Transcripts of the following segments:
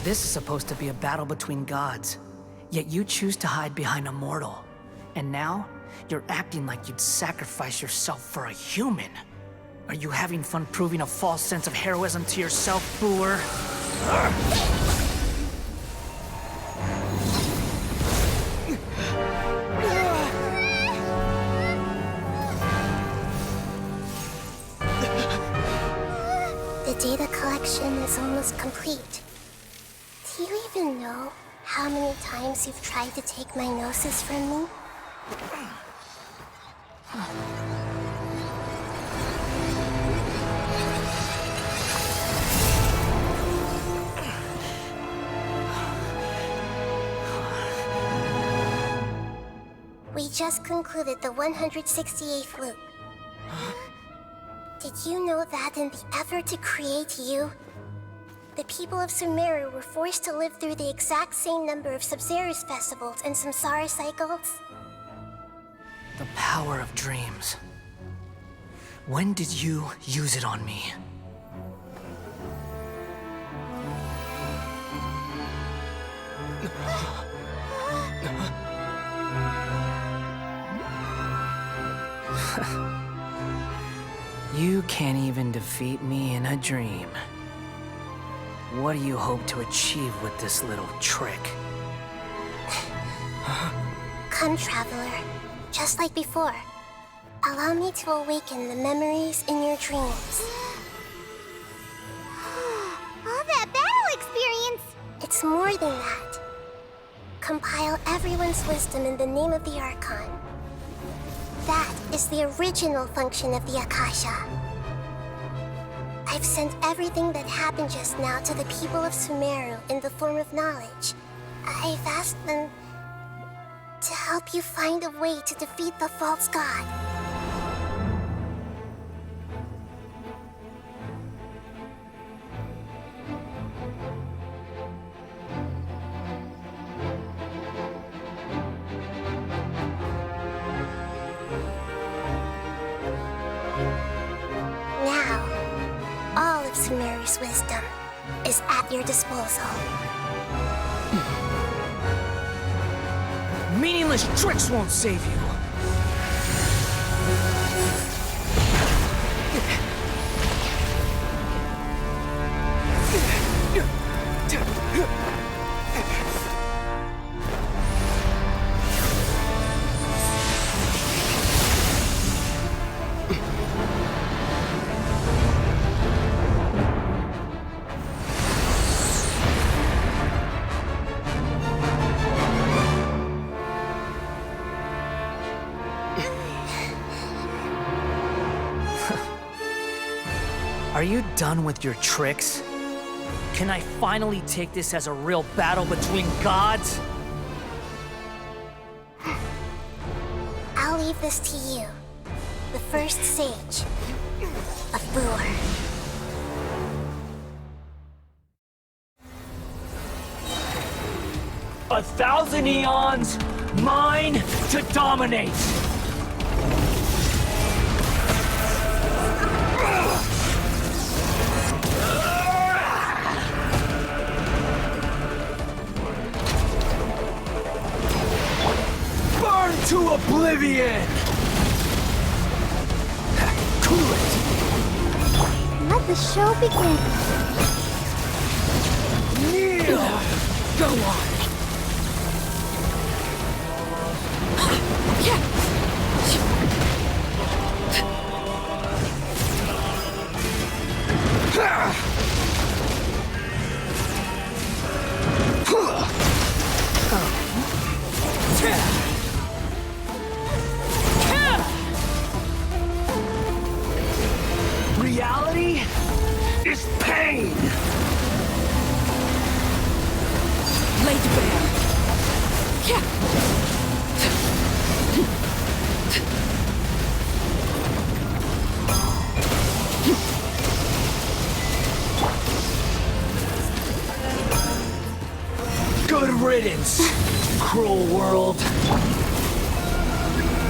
This is supposed to be a battle between gods, yet you choose to hide behind a mortal. And now, you're acting like you'd sacrifice yourself for a human. Are you having fun proving a false sense of heroism to yourself, booer? The data collection is almost complete. Do you even know how many times you've tried to take my gnosis from me? We just concluded the 168th loop. Did you know that in the effort to create you, the people of Sumeru were forced to live through the exact same number of Sub-Zerus festivals and Samsara cycles? The power of dreams. When did you use it on me? You can't even defeat me in a dream. What do you hope to achieve with this little trick? Come, Traveler. Just like before. Allow me to awaken the memories in your dreams. All that battle experience! It's more than that. Compile everyone's wisdom in the name of the Archon. That is the original function of the Akasha. I've sent everything that happened just now to the people of Sumeru in the form of knowledge. I've asked them to help you find a way to defeat the false god. Now, all of Sumeru's wisdom is at your disposal. Meaningless tricks won't save you! Are you done with your tricks? Can I finally take this as a real battle between gods? I'll leave this to you, the first sage of Boor. A thousand eons, mine to dominate! Burn to oblivion! Cool it! Let the show begin. Kneel! Go on! Reality is pain! Laid bare. Good riddance, cruel world.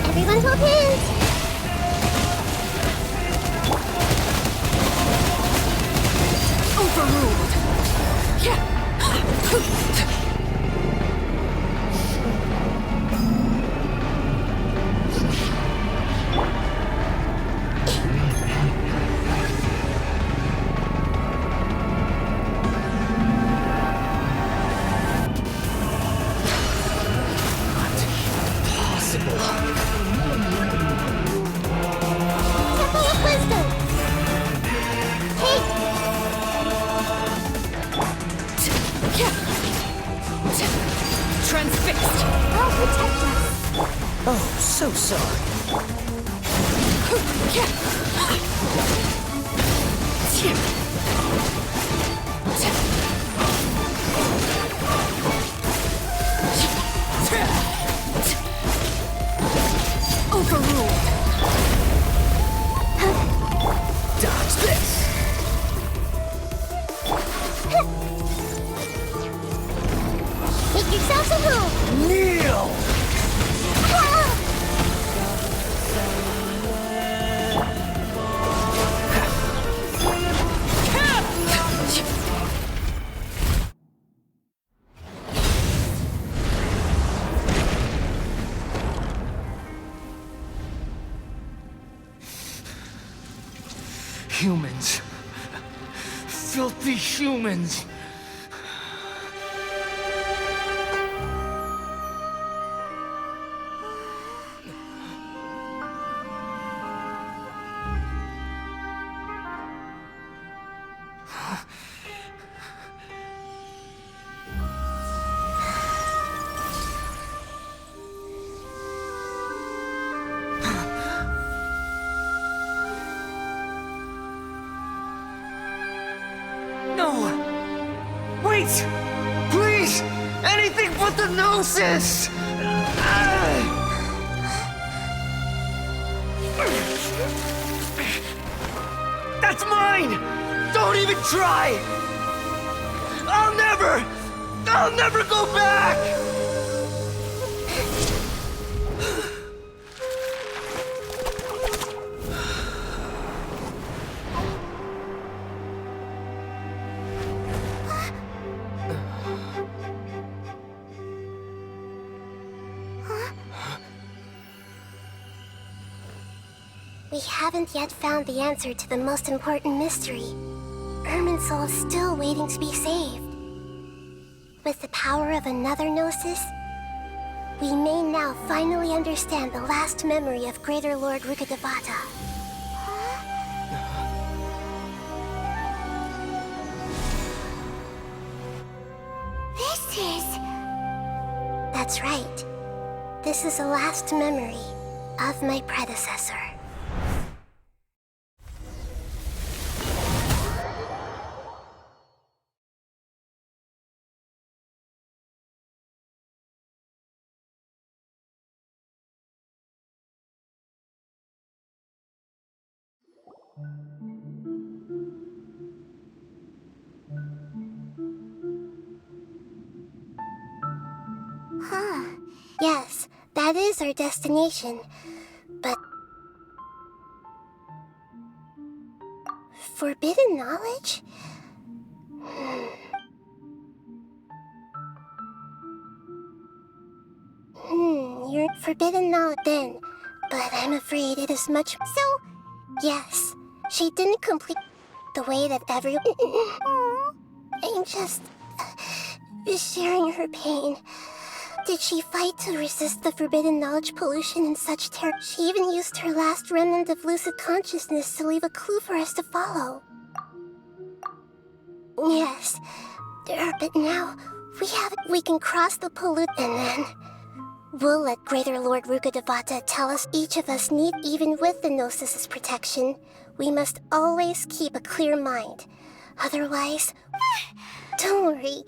Everyone hold hands. Overruled. Temple of Wisdom! Take! Transfixed! I'll protect us! Oh, so sorry. Overruled! Dodge this! Make yourselves a move! Kneel! Humans. Filthy humans. No! Wait! Please! Anything but the Gnosis! That's mine! Don't even try! I'll never go back! We haven't yet found the answer to the most important mystery. Irminsul is still waiting to be saved. With the power of another Gnosis, we may now finally understand the last memory of Greater Lord Rukkhadevata. This is... That's right. This is the last memory of my predecessor. Huh. Yes, that is our destination. But... forbidden knowledge? You're forbidden knowledge then. But I'm afraid it is much... So... Yes, she didn't complete the way that everyone... I'm just... sharing her pain. Did she fight to resist the forbidden knowledge pollution in such terror? She even used her last remnant of lucid consciousness to leave a clue for us to follow. Yes, but now we can cross the pollute and then we'll let Greater Lord Rukkhadevata tell us each of us need, even with the Gnosis' protection, we must always keep a clear mind. Otherwise, don't worry.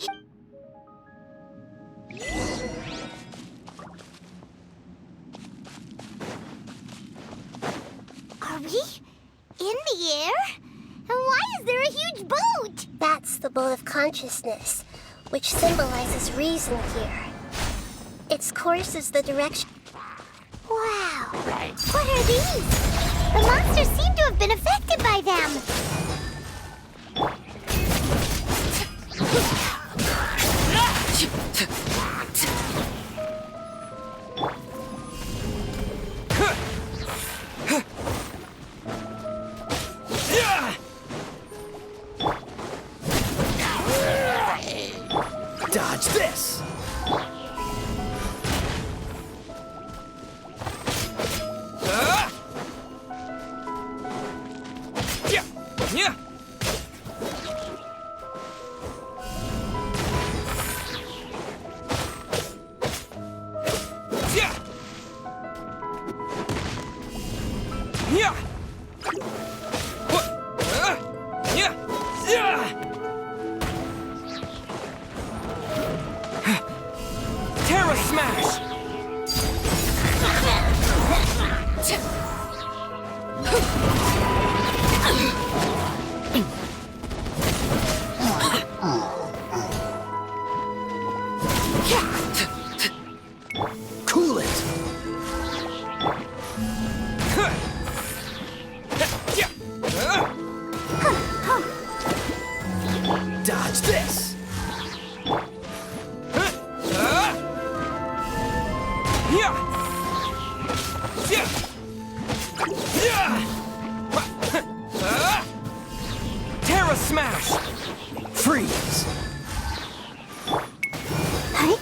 Are we? In the air? And why is there a huge boat? That's the boat of consciousness, which symbolizes reason here. Its course is the direction... Wow. What are these? The monsters seem to have been affected by them. No! Dodge this! Yeah! Yeah! Yeah! Yeah! What? Yeah! Yeah! Terra Smash! Cool it! Dodge this! Terra Smash! Freeze! Huh?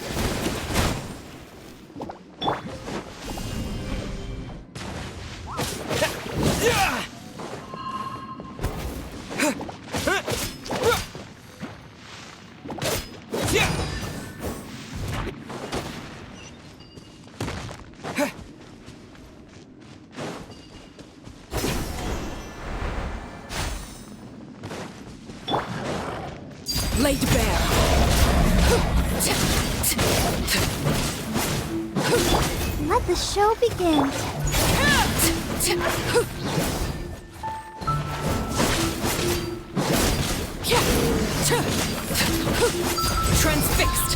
Laid bare. Let the show begin. Transfixed.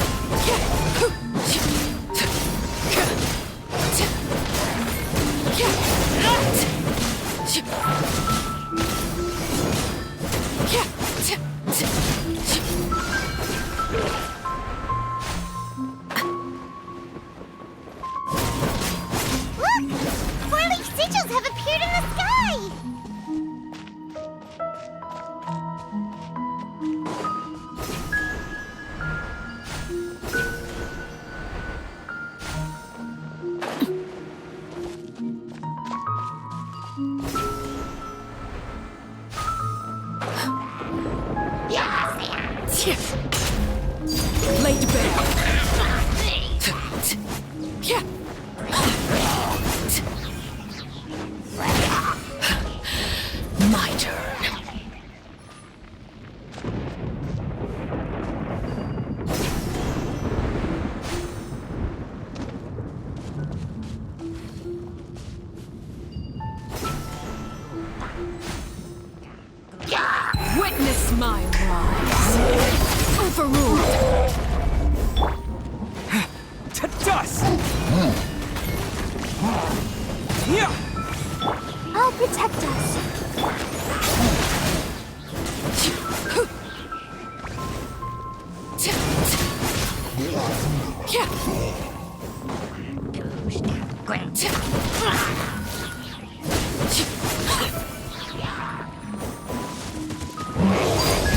Look! Four-leaf sigils have appeared in the sky! Laid bare. My turn. Witness my rise. Overruled. To dust! Yeah! I'll protect us.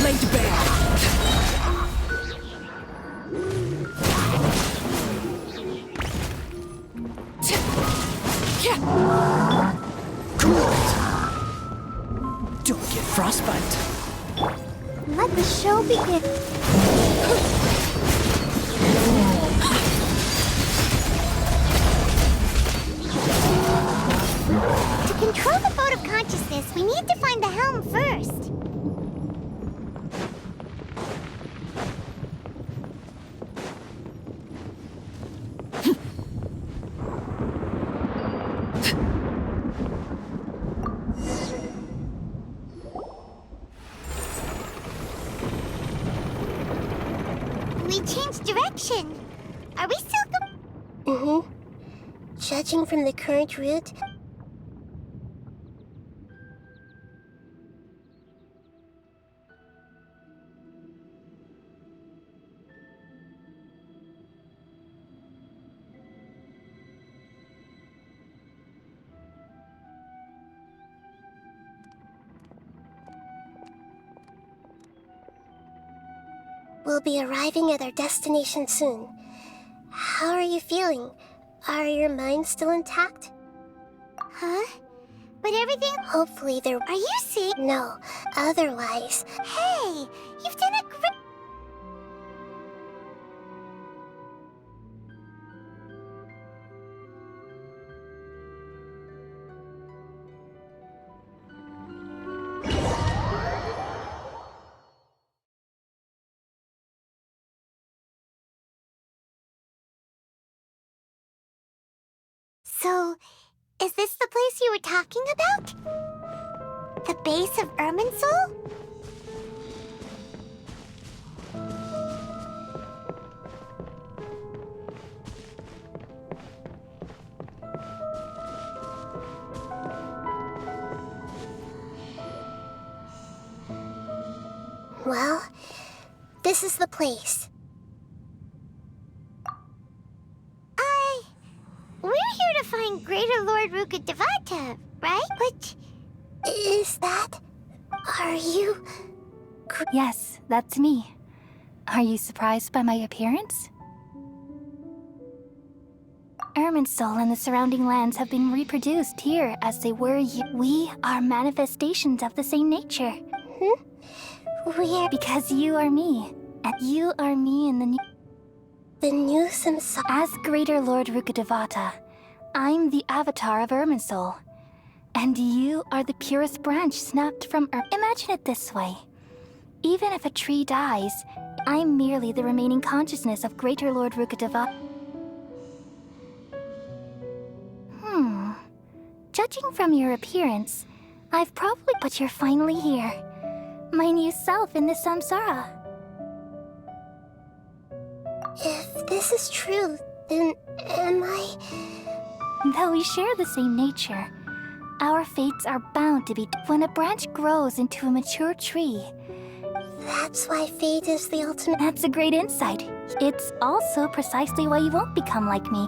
Laid bare. Cool it! Don't get frostbite. Let the show begin. To control the boat of consciousness, we need to find the helm first. We changed direction. Are we still Judging from the current route, We'll be arriving at our destination soon. How are you feeling? Are your minds still intact? Huh? But everything... Hopefully there... Are you sick? No, otherwise... Hey, you've done a great... So, is this the place you were talking about? The base of Irminsul? Well, this is the place. We're here to find Greater Lord Rukkhadevata, right? But... Is that... Are you... Yes, that's me. Are you surprised by my appearance? Irminsul and the surrounding lands have been reproduced here as they were. We are manifestations of the same nature. We're... Because you are me, and you are me in the new... The new samsara... As Greater Lord Rukkhadevata, I'm the avatar of Irminsul. And you are the purest branch snapped from Imagine it this way. Even if a tree dies, I'm merely the remaining consciousness of Greater Lord Rukkhadevata. Judging from your appearance, I've probably... But you're finally here. My new self in this samsara. If this is true, then am I... Though we share the same nature, our fates are bound to be... When a branch grows into a mature tree... That's why fate is the ultimate... That's a great insight. It's also precisely why you won't become like me.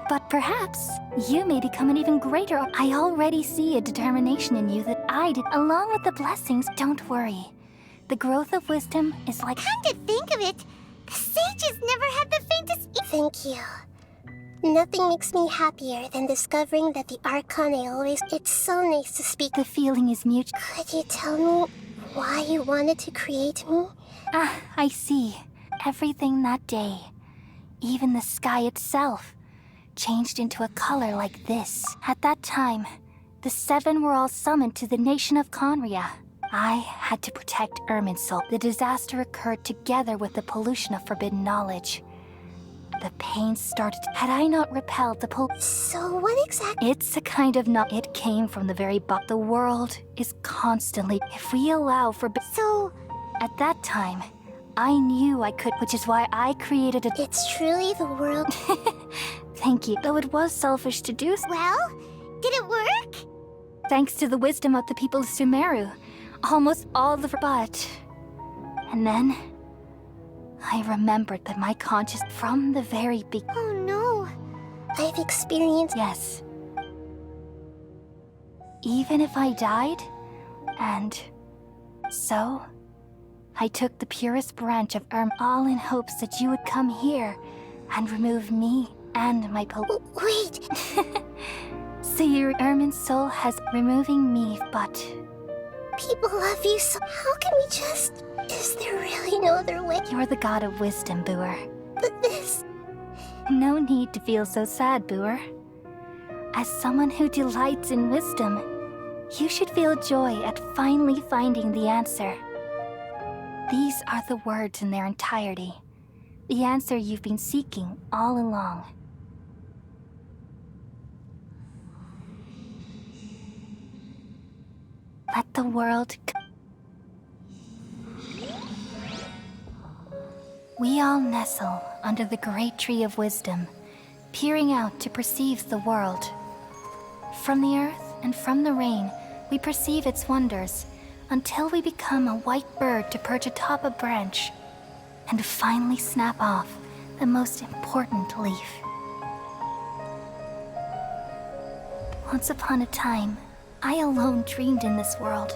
But perhaps you may become an even greater... I already see a determination in you that I did... Along with the blessings, don't worry. The growth of wisdom is like... Come to think of it, the sages never had the faintest... Thank you. Nothing makes me happier than discovering that the Archon always... It's so nice to speak. The feeling is mutual. Could you tell me why you wanted to create me? Ah, I see. Everything that day, even the sky itself, changed into a color like this. At that time, the seven were all summoned to the nation of Conria. I had to protect Irminsul. The disaster occurred together with the pollution of forbidden knowledge. The pain started. Had I not repelled the So what exactly... It's a kind of not. It came from the very bottom. The world is constantly... If we allow for... So... At that time, I knew I could, which is why I created a... It's truly the world... Thank you. Though it was selfish to do so. Well, did it work? Thanks to the wisdom of the people of Sumeru. Almost all the... But... And then... I remembered that my conscious... From the very beginning... Oh no. I've experienced... Yes. Even if I died, and... So... I took the purest branch of all in hopes that you would come here and remove me and my Wait! So your Irminsul has removing me, but... People love you so... How can we just... Is there really no other way? You're the god of wisdom, Booer. But this... No need to feel so sad, Booer. As someone who delights in wisdom, you should feel joy at finally finding the answer. These are the words in their entirety. The answer you've been seeking all along. Let the world... We all nestle under the great tree of wisdom, peering out to perceive the world. From the earth and from the rain, we perceive its wonders, until we become a white bird to perch atop a branch, and finally snap off the most important leaf. Once upon a time, I alone dreamed in this world.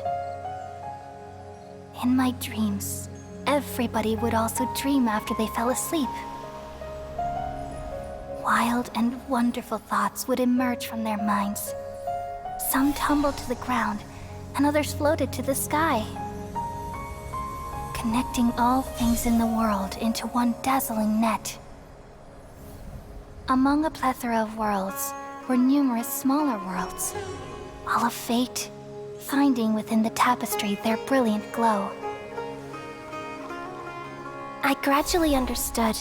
In my dreams, everybody would also dream after they fell asleep. Wild and wonderful thoughts would emerge from their minds. Some tumbled to the ground, and others floated to the sky, connecting all things in the world into one dazzling net. Among a plethora of worlds were numerous smaller worlds, all of fate, finding within the tapestry their brilliant glow. I gradually understood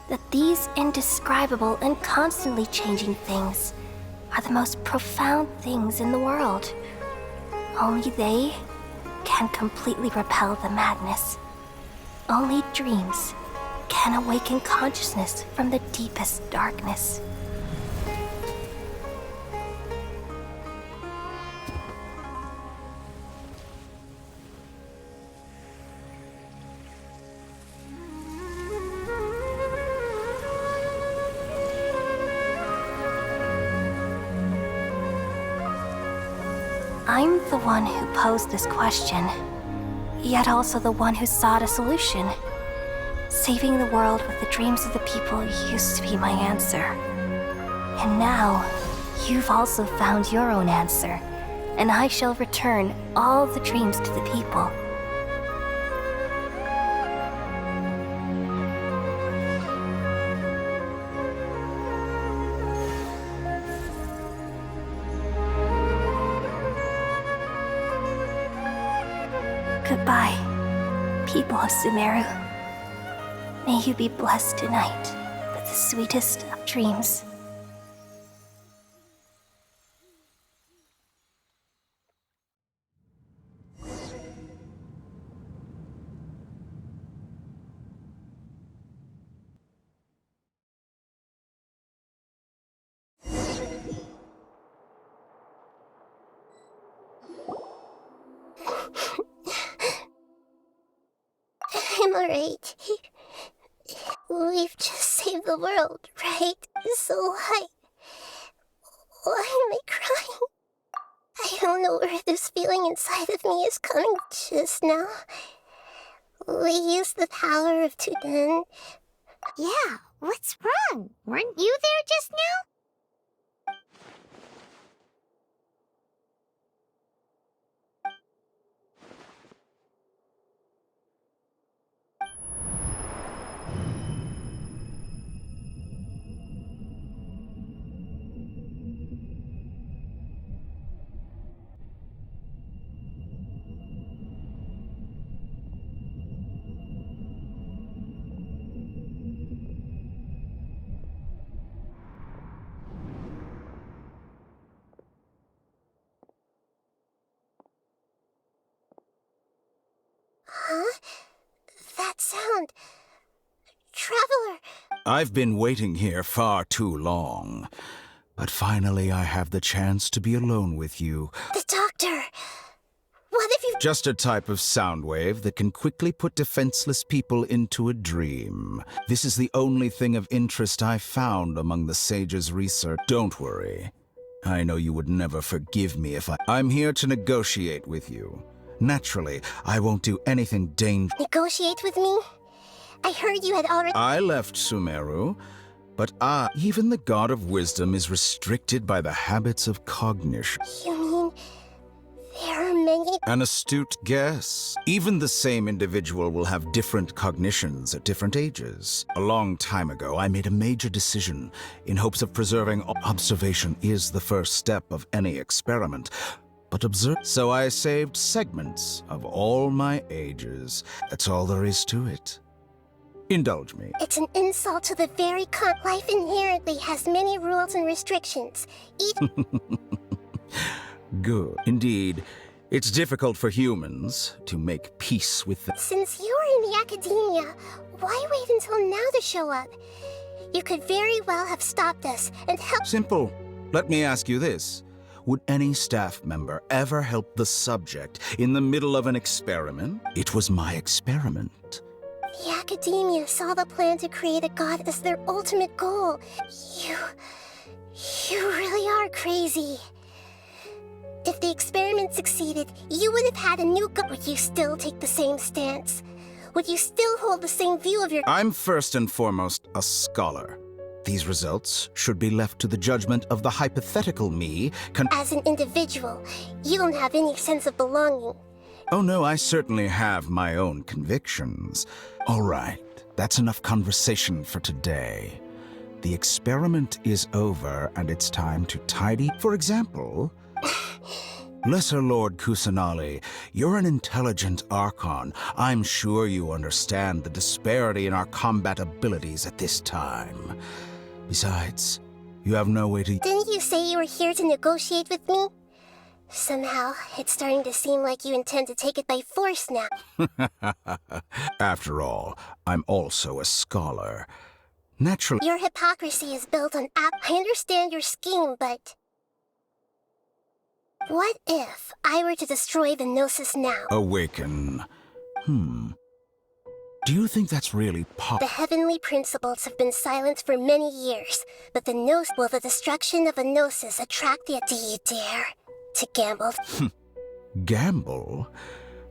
that these indescribable and constantly changing things are the most profound things in the world. Only they can completely repel the madness. Only dreams can awaken consciousness from the deepest darkness. I'm the one who posed this question, yet also the one who sought a solution. Saving the world with the dreams of the people used to be my answer. And now, you've also found your own answer, and I shall return all the dreams to the people. Goodbye, people of Sumeru. May you be blessed tonight with the sweetest of dreams. I'm alright. We've just saved the world, right? So why am I crying? I don't know where this feeling inside of me is coming just now. We used the power of Tuden. Yeah, what's wrong? Weren't you there just now? Huh? That sound. Traveler! I've been waiting here far too long. But finally I have the chance to be alone with you. The doctor! What if you... Just a type of sound wave that can quickly put defenseless people into a dream. This is the only thing of interest I found among the sage's research. Don't worry. I know you would never forgive me if I'm here to negotiate with you. Naturally, I won't do anything dangerous. Negotiate with me? I heard you had already... I left Sumeru, but even the god of wisdom is restricted by the habits of cognition. You mean... there are many... An astute guess. Even the same individual will have different cognitions at different ages. A long time ago, I made a major decision in hopes of preserving... Observation is the first step of any experiment. But observe... So I saved segments of all my ages. That's all there is to it. Indulge me. It's an insult to the very life inherently has many rules and restrictions. Good. Indeed, it's difficult for humans to make peace with them. Since you were in the academia, why wait until now to show up? You could very well have stopped us and helped... Simple. Let me ask you this. Would any staff member ever help the subject in the middle of an experiment? It was my experiment. The academia saw the plan to create a god as their ultimate goal. You really are crazy. If the experiment succeeded, you would have had a new god. Would you still take the same stance? would you still hold the same view of your— I'm first and foremost a scholar. These results should be left to the judgment of the hypothetical me As an individual, you don't have any sense of belonging. Oh no, I certainly have my own convictions. All right, that's enough conversation for today. The experiment is over, and it's time to tidy. For example, Lesser Lord Kusanali, you're an intelligent Archon. I'm sure you understand the disparity in our combat abilities at this time. Besides, you have no way to— Didn't you say you were here to negotiate with me? Somehow, it's starting to seem like you intend to take it by force now. After all, I'm also a scholar. Naturally— Your hypocrisy is built on I understand your scheme, but... What if I were to destroy the Gnosis now? Awaken. Do you think that's really The heavenly principles have been silent for many years, but the Gnosis— Will the destruction of a Gnosis attract the— Do you dare to gamble? Gamble?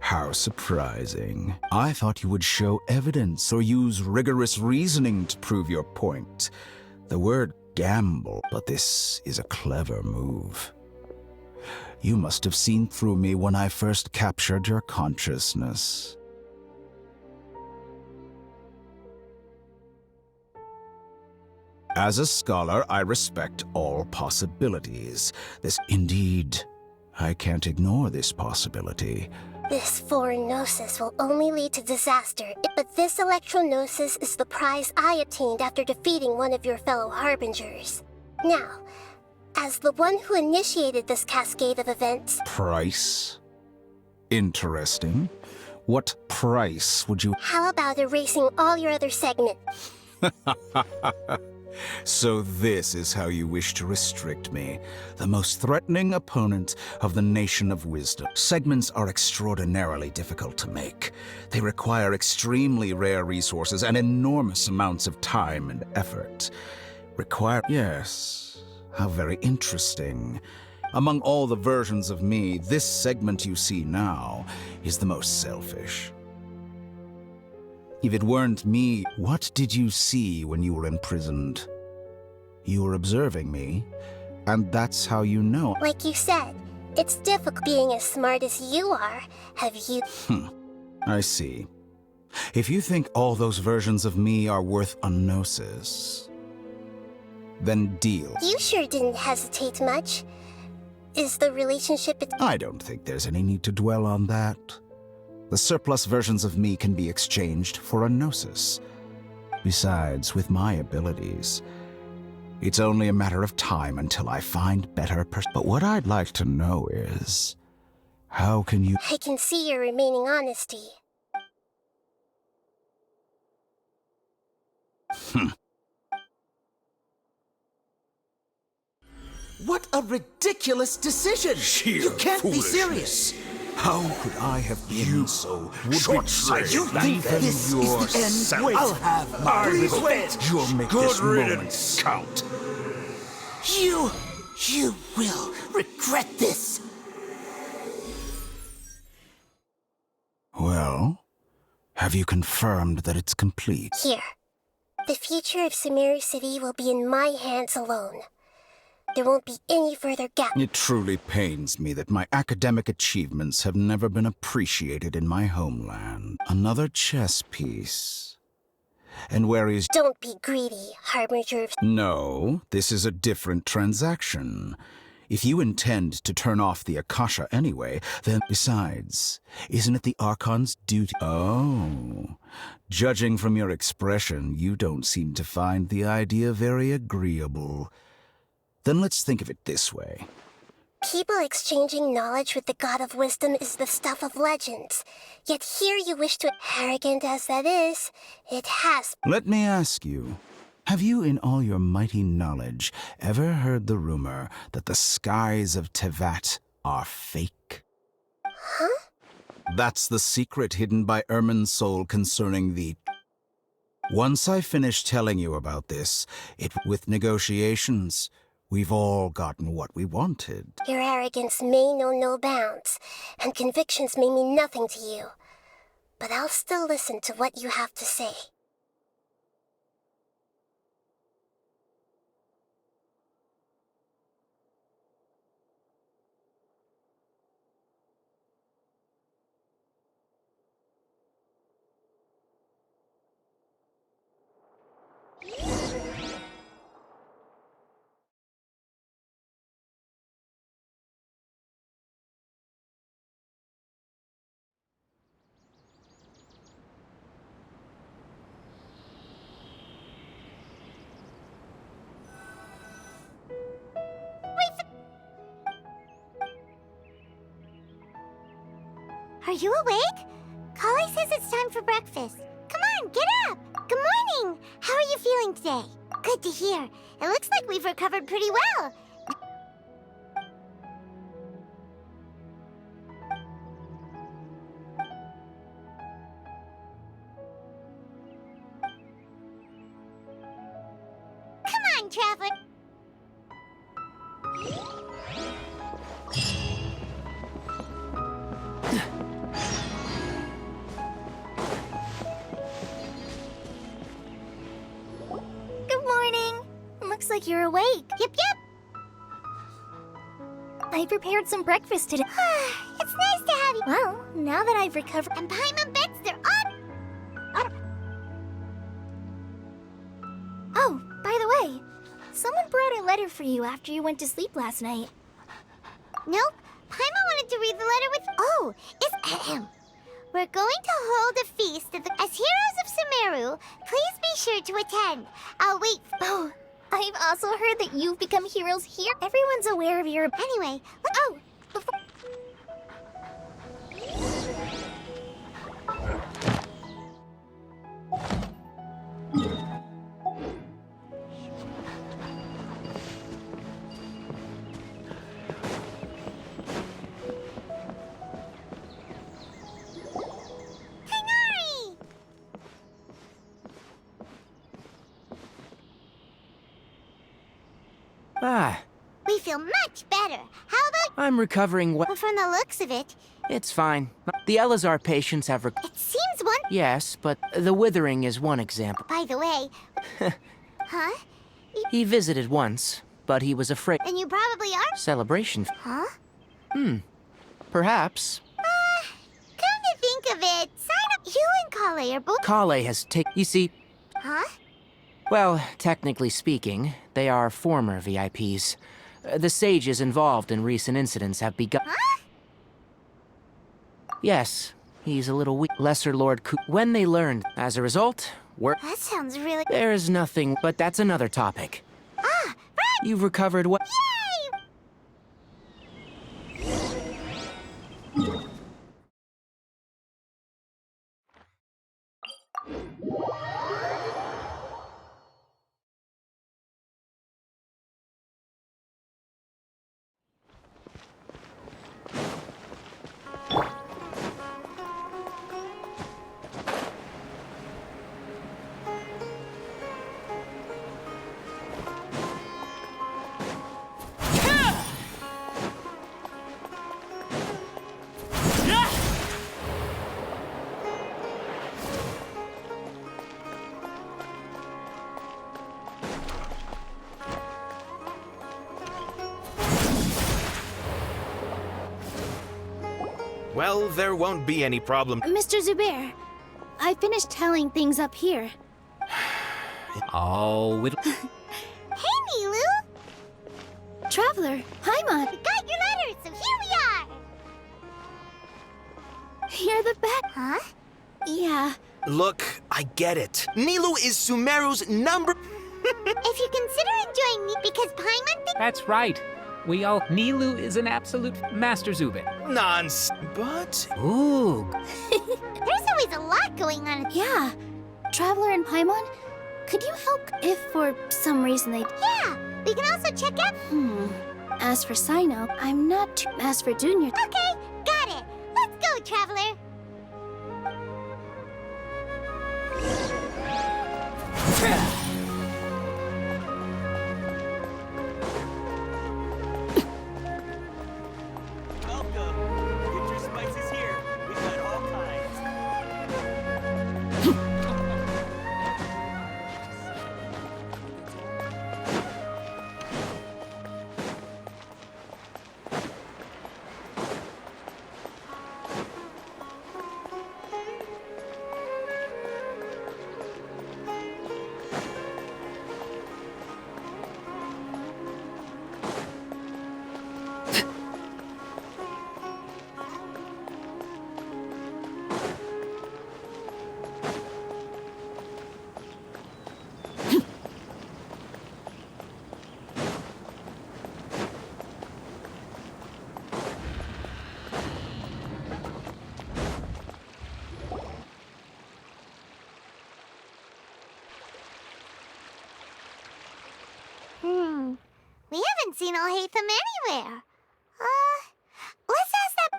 How surprising. I thought you would show evidence or use rigorous reasoning to prove your point. The word gamble, but this is a clever move. You must have seen through me when I first captured your consciousness. As a scholar, I respect all possibilities. Indeed, I can't ignore this possibility. This foreign Gnosis will only lead to disaster, but this Electro-Gnosis is the prize I obtained after defeating one of your fellow Harbingers. Now, as the one who initiated this cascade of events— Price? Interesting. What price would you— How about erasing all your other segments? So this is how you wish to restrict me, the most threatening opponent of the Nation of Wisdom. Segments are extraordinarily difficult to make. They require extremely rare resources and enormous amounts of time and effort. Yes, how very interesting. Among all the versions of me, this segment you see now is the most selfish. If it weren't me, what did you see when you were imprisoned? You were observing me, and that's how you know. Like you said, it's difficult being as smart as you are. Have you— I see. If you think all those versions of me are worth a gnosis, then deal. You sure didn't hesitate much. Is the relationship I don't think there's any need to dwell on that. The surplus versions of me can be exchanged for a gnosis. Besides, with my abilities, it's only a matter of time until I find better But what I'd like to know is, how can you— I can see your remaining honesty. What a ridiculous decision! You can't be serious! How could I have been so short-sighted? You think this is the end? Wait. I'll have my Please revenge. wait. You'll make Good this moment riddance. count. You will regret this. Well, have you confirmed that it's complete? Here. The future of Sumeru City will be in my hands alone. There won't be any further gap. It truly pains me that my academic achievements have never been appreciated in my homeland. Another chess piece. And where is— Don't be greedy, Harbinger. No, this is a different transaction. If you intend to turn off the Akasha anyway, then— Besides, isn't it the Archon's duty— Oh, judging from your expression, you don't seem to find the idea very agreeable. Then let's think of it this way. People exchanging knowledge with the God of Wisdom is the stuff of legends. Yet here you wish to— Arrogant as that is, it has— Let me ask you, have you in all your mighty knowledge ever heard the rumor that the skies of Tevat are fake? Huh? That's the secret hidden by Irminsul concerning the— Once I finish telling you about this, with negotiations, we've all gotten what we wanted. Your arrogance may know no bounds, and convictions may mean nothing to you. but I'll still listen to what you have to say. Are you awake? Kale says it's time for breakfast. Come on, get up! Good morning! How are you feeling today? Good to hear. It looks like we've recovered pretty well. Come on, Traveler. Good morning. Looks like you're awake. Yep. I prepared some breakfast today. It's nice to have you. Well, now that I've recovered... And Paimon bets they're on. Oh, by the way, someone brought a letter for you after you went to sleep last night. Nope. Paimon wanted to read the letter with... Oh, it's... We're going to hold a feast as heroes of Sumeru. Please be sure to attend. I'll wait. Oh, I've also heard that you've become heroes here. Everyone's aware of your... Anyway, Oh, before... Tigari! We feel much better. How about... I'm recovering well. Well, from the looks of it, It's fine. The Elazar patients have it seems one... Yes, but the withering is one example. By the way... Huh? He visited once, but he was afraid. Then you probably are... Celebration. Huh? Perhaps. Come to think of it, sign up. You and Kale are both... Kale has taken... You see, Huh? well, technically speaking, they are former VIPs. The sages involved in recent incidents have begun... Huh? Yes, he's a little weak. Lesser Lord when they learned. As a result, That sounds really... there is nothing, but that's another topic. Right! You've recovered what? Yay! Well, there won't be any problem. Mr. Zubair, I finished telling things up here. Oh, Hey, Nilu! Traveler, Paimon, We got your letter, so here we are! you're the best. Huh? Yeah, look, I get it. Nilu is Sumeru's number... If you consider enjoying me because Paimon thinks... That's right. We all... Nilu is an absolute master Zubin. Nonsense. But... Ooh. There's always a lot going on. yeah. Traveler and Paimon, could you help if for some reason they... Yeah, we can also check out... As for Sino, I'm not too... As for Junior... Okay, got it. Let's go, Traveler. Welcome. Get your spices here. We've got all kinds. haven't seen Alhaitham anywhere. Let's ask that...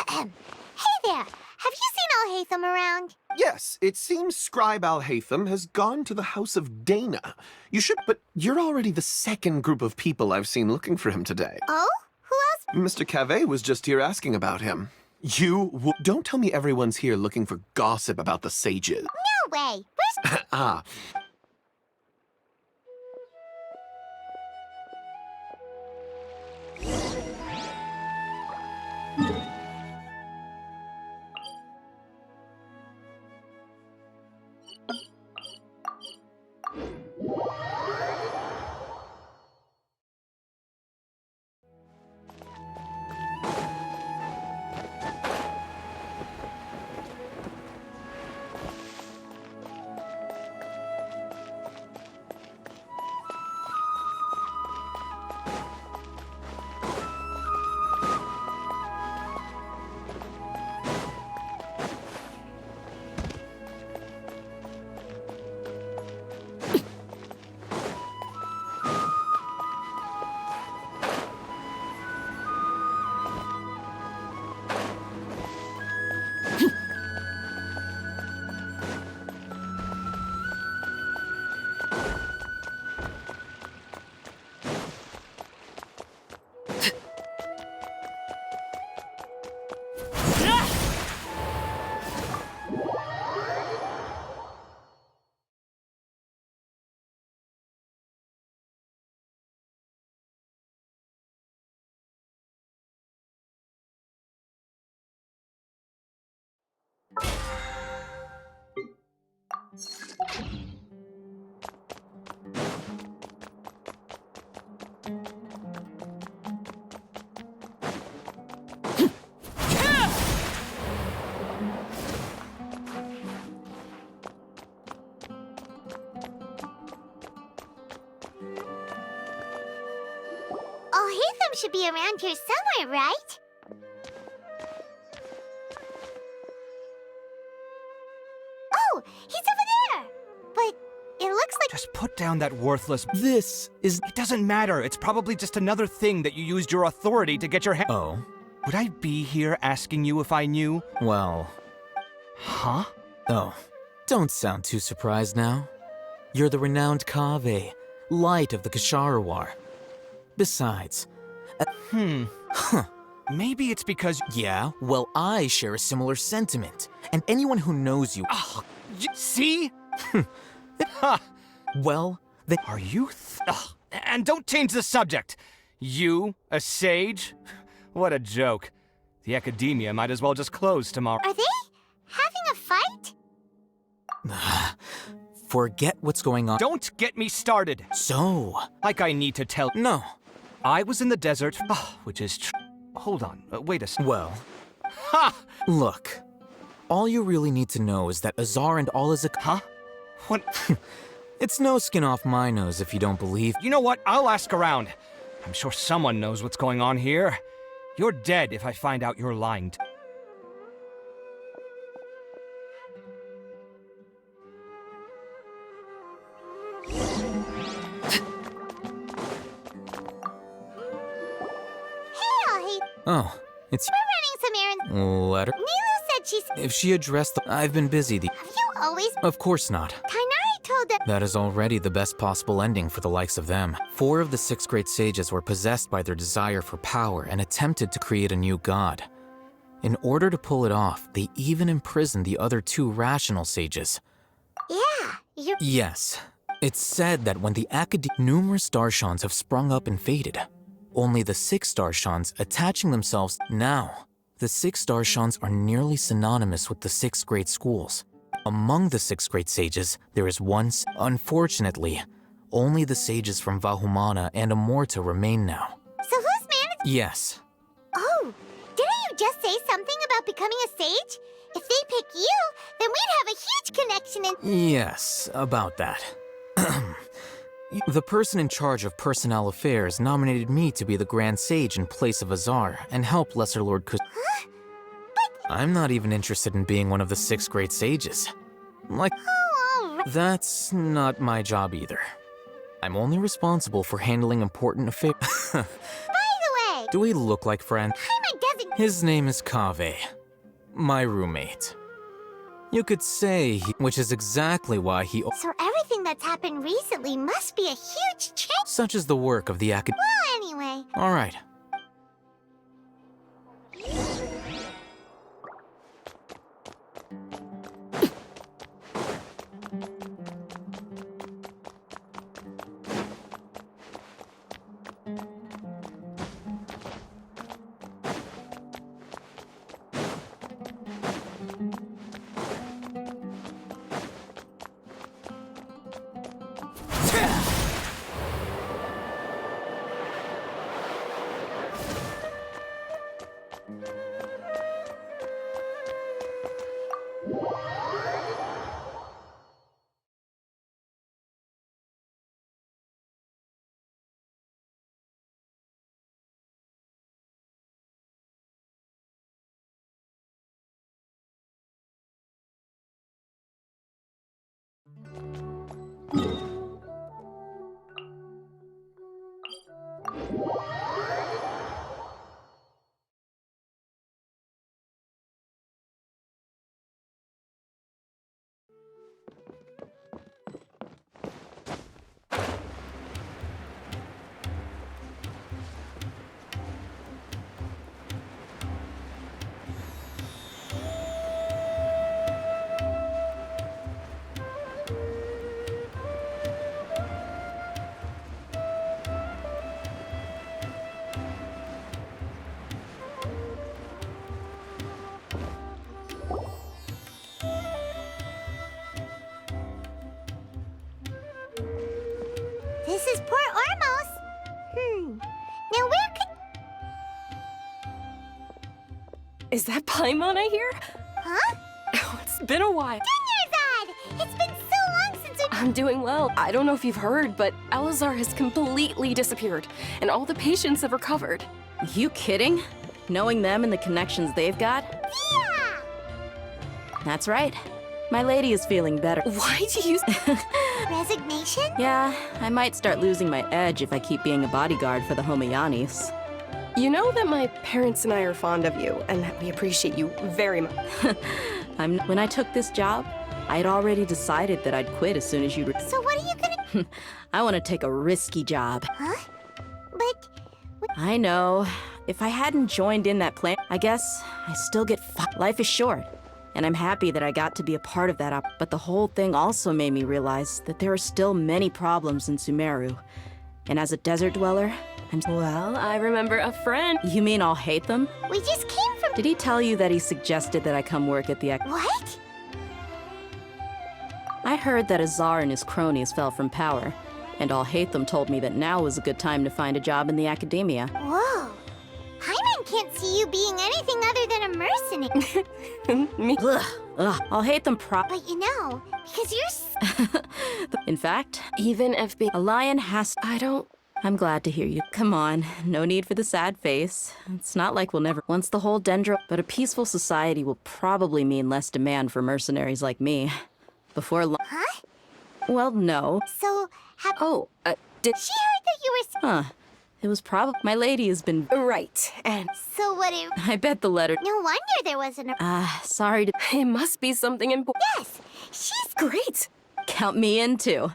Hey there, have you seen Alhaitham around? Yes, it seems Scribe Alhaitham has gone to the House of Dana. You should, but you're already the second group of people I've seen looking for him today. Oh? Who else? Mr. Cave was just here asking about him. Don't tell me everyone's here looking for gossip about the sages. No way. Where's... Ah. Alhaitham should be around here somewhere, right? Oh, he's over there! But it looks like... Just put down that worthless... It doesn't matter. It's probably just another thing that you used your authority to get your hand... Oh? Would I be here asking you if I knew? Well... Huh? Oh, don't sound too surprised now. You're the renowned Kaveh, light of the Ksharawar. Besides... Maybe it's because... Yeah, well, I share a similar sentiment. And anyone who knows you... Oh, see? Well, then... Are you... And don't change the subject. You, a sage? What a joke. The academia might as well just close tomorrow. Are they having a fight? Forget what's going on. Don't get me started. So... Like I need to tell... No. I was in the desert, which is Hold on, wait a second. Well... Ha! Look. All you really need to know is that Azar and all is a... Huh? What? It's no skin off my nose if you don't believe... You know what? I'll ask around. I'm sure someone knows what's going on here. You're dead if I find out you're lying to... Oh, it's... We're running some errands. Letter? Nilou said she's... If she addressed the... I've been busy Have you always... Of course not. Kainari told that... That is already the best possible ending for the likes of them. 4 of the 6 great sages were possessed by their desire for power and attempted to create a new god. In order to pull it off, they even imprisoned the other 2 rational sages. Yeah, you're... Yes. It's said that when the numerous Darshans have sprung up and faded. Only the 6 Darshans attaching themselves now. The 6 Darshans are nearly synonymous with the 6 great schools. Among the 6 great sages, there is one... Unfortunately, only the sages from Vahumana and Amorta remain now. So who's managed... Yes. Oh, didn't you just say something about becoming a sage? If they pick you, then we'd have a huge connection in... Yes, about that. The person in charge of personnel affairs nominated me to be the Grand Sage in place of Azar and help Lesser Lord Huh? I'm not even interested in being one of the 6 great sages. Like... Oh, all right. That's not my job either. I'm only responsible for handling important affairs. By the way, Do we look like friends? Paimon doesn't. His name is Kaveh, my roommate. You could say, which is exactly why he. So everything that's happened recently must be a huge change. Such is the work of the academy. Well, anyway. All right. This is Port Ormos. Now where could... Is that Paimon I hear? Huh? Oh, it's been a while. Dunyarzad! It's been so long since we... I'm doing well. I don't know if you've heard, but Elazar has completely disappeared, and all the patients have recovered. You kidding? Knowing them and the connections they've got? Yeah! That's right. My lady is feeling better. Why do you... Resignation? Yeah, I might start losing my edge if I keep being a bodyguard for the Homayanis. You know that my parents and I are fond of you, and that we appreciate you very much. When I took this job, I had already decided that I'd quit as soon as you... So what are you gonna... I want to take a risky job. Huh? But... I know. If I hadn't joined in that plan, I guess I still get Life is short, and I'm happy that I got to be a part of that. But the whole thing also made me realize that there are still many problems in Sumeru. And as a desert dweller, Well, I remember a friend. You mean I'll hate them? We just came from... Did he tell you that he suggested that I come work at the... What? I heard that Azar and his cronies fell from power, and Al-Haytham told me that now was a good time to find a job in the academia. Whoa. Paimon can't see you being anything other than a mercenary. Me? Ugh. Al-Haytham But you know, because you're... In fact, Even if a lion has... I don't... I'm glad to hear you. Come on, no need for the sad face. It's not like we'll never... Once the whole dendro... But a peaceful society will probably mean less demand for mercenaries like me. Before long... Huh? Well, no. So, Oh, did... She heard that you were... Huh. It was probably... My lady has been... Right, and... So what if... I bet the letter... No wonder there wasn't a... sorry to... It must be something important. Yes! She's... Great! Count me in, too.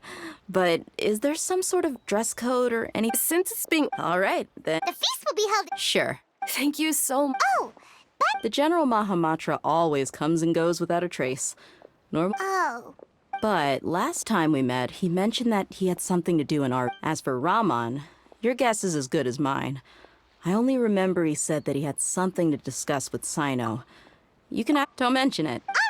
But is there some sort of dress code or any... Since it's being... All right, then... The feast will be held... Sure. Thank you so much. Oh, but... The General Mahamatra always comes and goes without a trace. Oh. But last time we met, he mentioned that he had something to do in art. As for Rahman, your guess is as good as mine. I only remember he said that he had something to discuss with Sino. You can... Don't mention it. All right,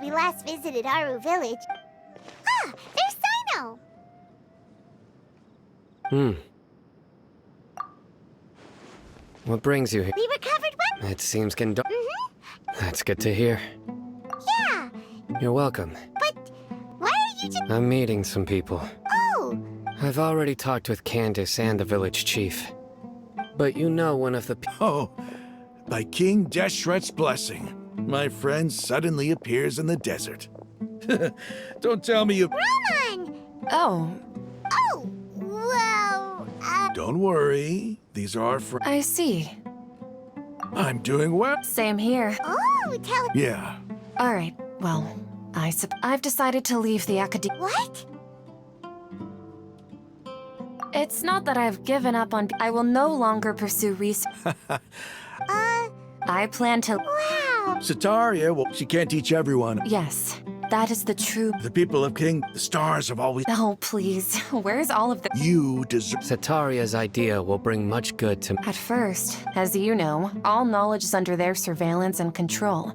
we last visited Aru village. Ah, there's Sino! What brings you here? We recovered what? It seems That's good to hear. Yeah, You're welcome. but why are you just... I'm meeting some people. Oh! I've already talked with Candace and the village chief. But you know one of the... Oh, by King Deshret's blessing, my friend suddenly appears in the desert. Don't tell me you... Roman! Oh, Oh, well, Don't worry, these are our friends. I see. I'm doing well. Same here. Oh, tell... Yeah. All right, well, I've decided to leave the academy. What? It's not that I've given up on... I will no longer pursue research. I plan to... Wow! Sataria, well, she can't teach everyone. Yes, that is the true... The people of King, the stars have always... Oh, please. Where's all of the... You deserve... Sataria's idea will bring much good to... At first, as you know, all knowledge is under their surveillance and control.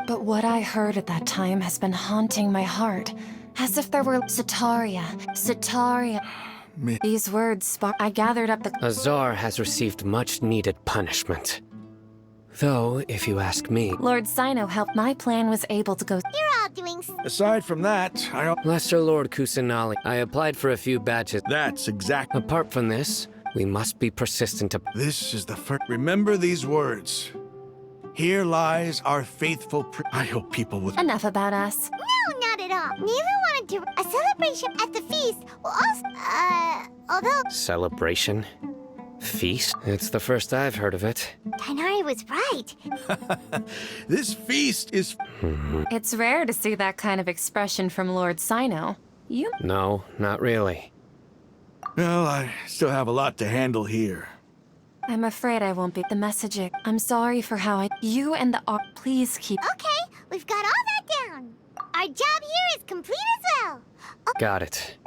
But what I heard at that time has been haunting my heart. As if there were... Sataria... These words sparked... I gathered up the... Azar has received much needed punishment. Though, if you ask me... Lord Sino helped. My plan was able to go... You're all doing... Aside from that, Lesser Lord Kusanali, I applied for a few badges. That's exactly... Apart from this, we must be persistent to... This is the first... Remember these words. Here lies our faithful... I hope people will... Enough about us. No, not at all. Neither wanted to... A celebration at the feast will also... although... Celebration? Feast? It's the first I've heard of it. Tainari was right. This feast is... It's rare to see that kind of expression from Lord Sino. You... No, not really. Well, I still have a lot to handle here. I'm afraid I won't be the messaging. I'm sorry for how I... You and the... Please keep... Okay, we've got all that down. Our job here is complete as well. Oh. Got it.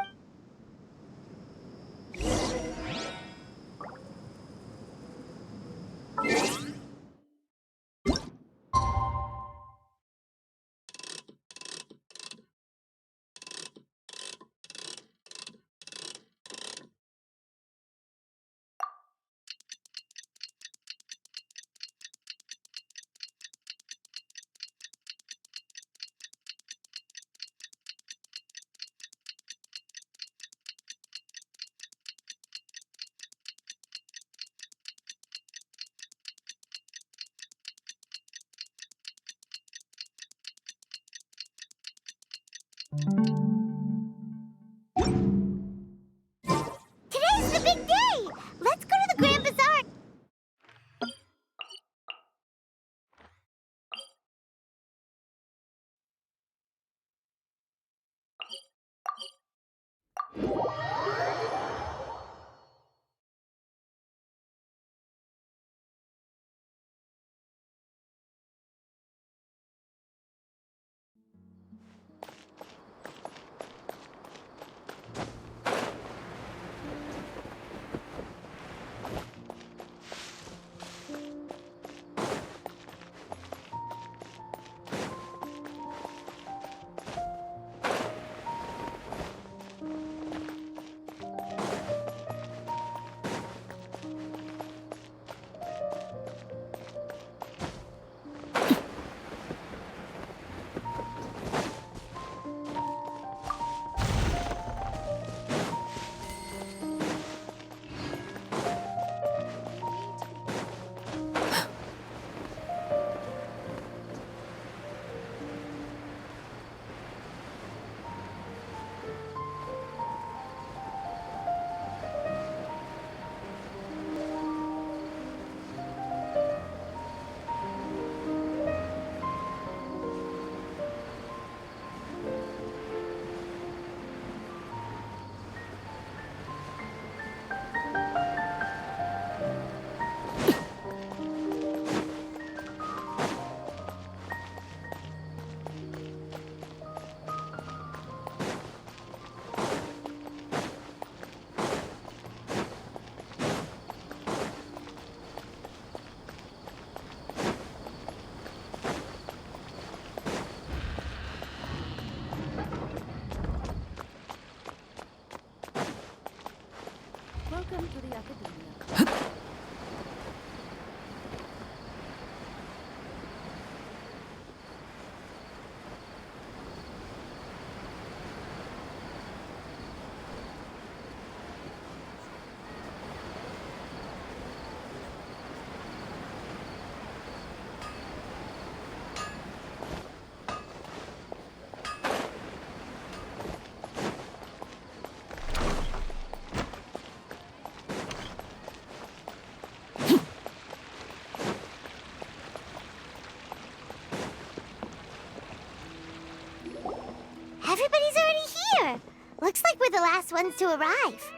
first ones to arrive.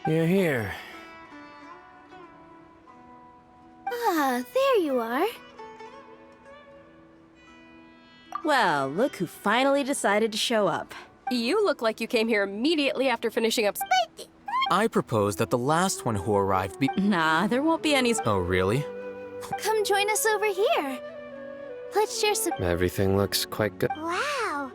You're here. Ah, there you are. Well, look who finally decided to show up. You look like you came here immediately after finishing up. I propose that the last one who arrived be. Nah, there won't be any. Oh, really? Come join us over here. Let's share some. Everything looks quite good. Wow.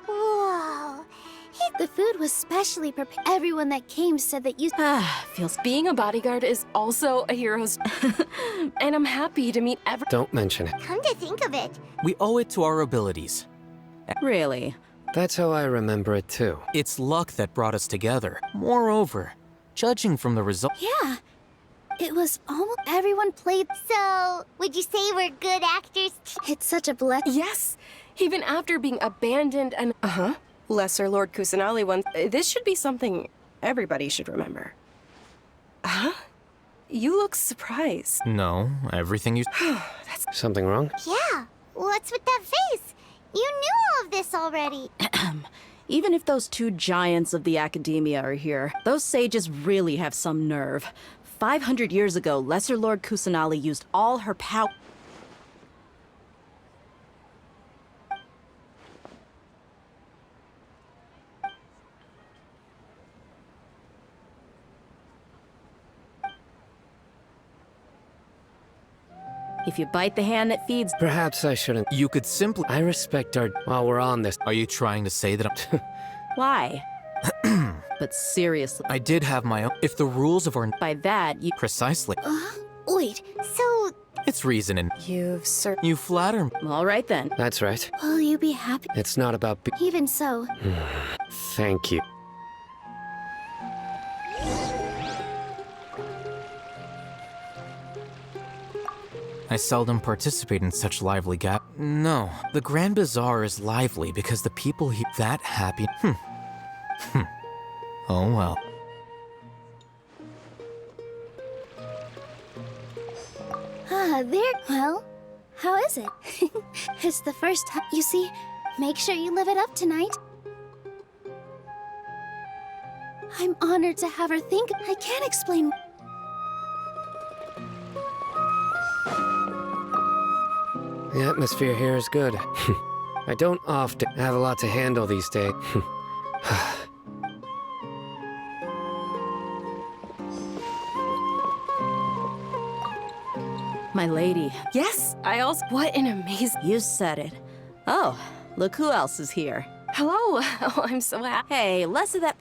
Whoa. The food was specially prepared. Everyone that came said that you. Feels being a bodyguard is also a hero's. And I'm happy to meet everyone. Don't mention it. Come to think of it. We owe it to our abilities. Really? That's how I remember it too. It's luck that brought us together. Moreover, judging from the result. Yeah. It was almost everyone played. So, would you say we're good actors? It's such a blessing. Yes, even after being abandoned and Lesser Lord Kusanali once. This should be something everybody should remember. Huh? You look surprised. No, everything you. That's something wrong? Yeah. What's with that face? You knew all of this already. Even if those two giants of the academia are here, those sages really have some nerve. 500 years ago, Lesser Lord Kusanali used all her power. If you bite the hand that feeds... Perhaps I shouldn't. You could simply... I respect our... While we're on this... Are you trying to say that I'm... Why? But seriously... I did have my own... If the rules of our... By that, you... Precisely. Wait, so... It's reason and... You've You flatter me. All right then. That's right. will you be happy? It's not about... Even so. Thank you. I seldom participate in such lively No, the Grand Bazaar is lively because the people here that happy. Oh well. There. Well, how is it? It's the first time. You see, make sure you live it up tonight. I'm honored to have her think. I can't explain. The atmosphere here is good. I don't often have a lot to handle these days. My lady. Yes, I also... What an amazing... You said it. Oh, look who else is here. Hello. Oh, I'm so happy. Hey, less of that...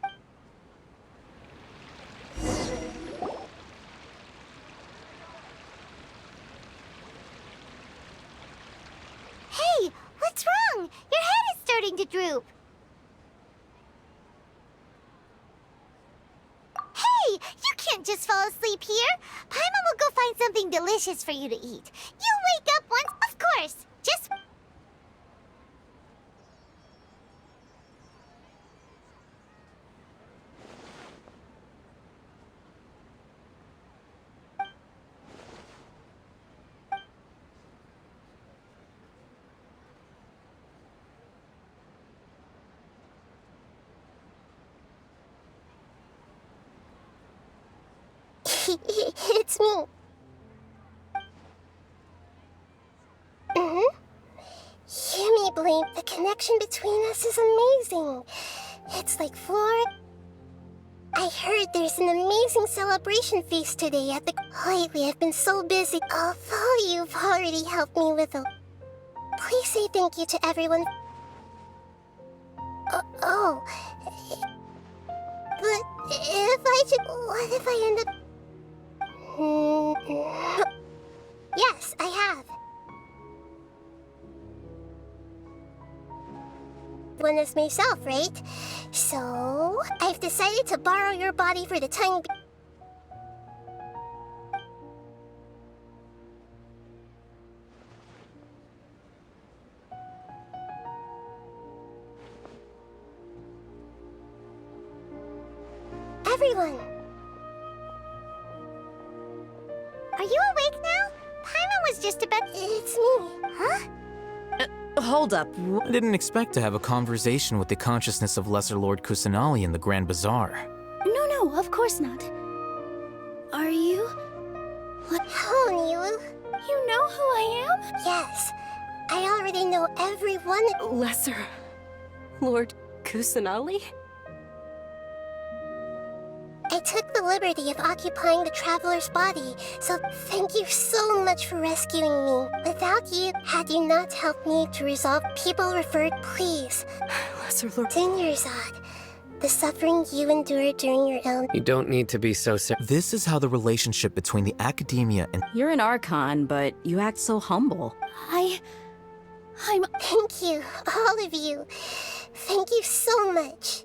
Hey, what's wrong? Your head is starting to droop. Hey, you can't just fall asleep here. Paimon will go find something delicious for you to eat. You wake up once, of course. Just... It's me. Hear me blink. The connection between us is amazing. It's like Flora. I heard there's an amazing celebration feast today at the... Lately, I've been so busy. Although you've already helped me with a... Please say thank you to everyone. Oh. But if I just... What if I end up... Yes, I have. One is myself, right? So, I've decided to borrow your body for the time being. everyone. Are you awake now? Paimon was just about... It's me. Huh? Hold up. I didn't expect to have a conversation with the consciousness of Lesser Lord Kusanali in the Grand Bazaar. No, of course not. Are you? Hello, Nilu. You know who I am? Yes. I already know everyone. Lesser Lord Kusanali? I took the liberty of occupying the traveler's body, so thank you so much for rescuing me. Without you, had you not helped me to resolve people referred, please. Lesser Lord... Dinyarzad, the suffering you endured during your illness... You don't need to be so serious. This is how the relationship between the Academia and... You're an Archon, but you act so humble. I'm... Thank you, all of you. Thank you so much.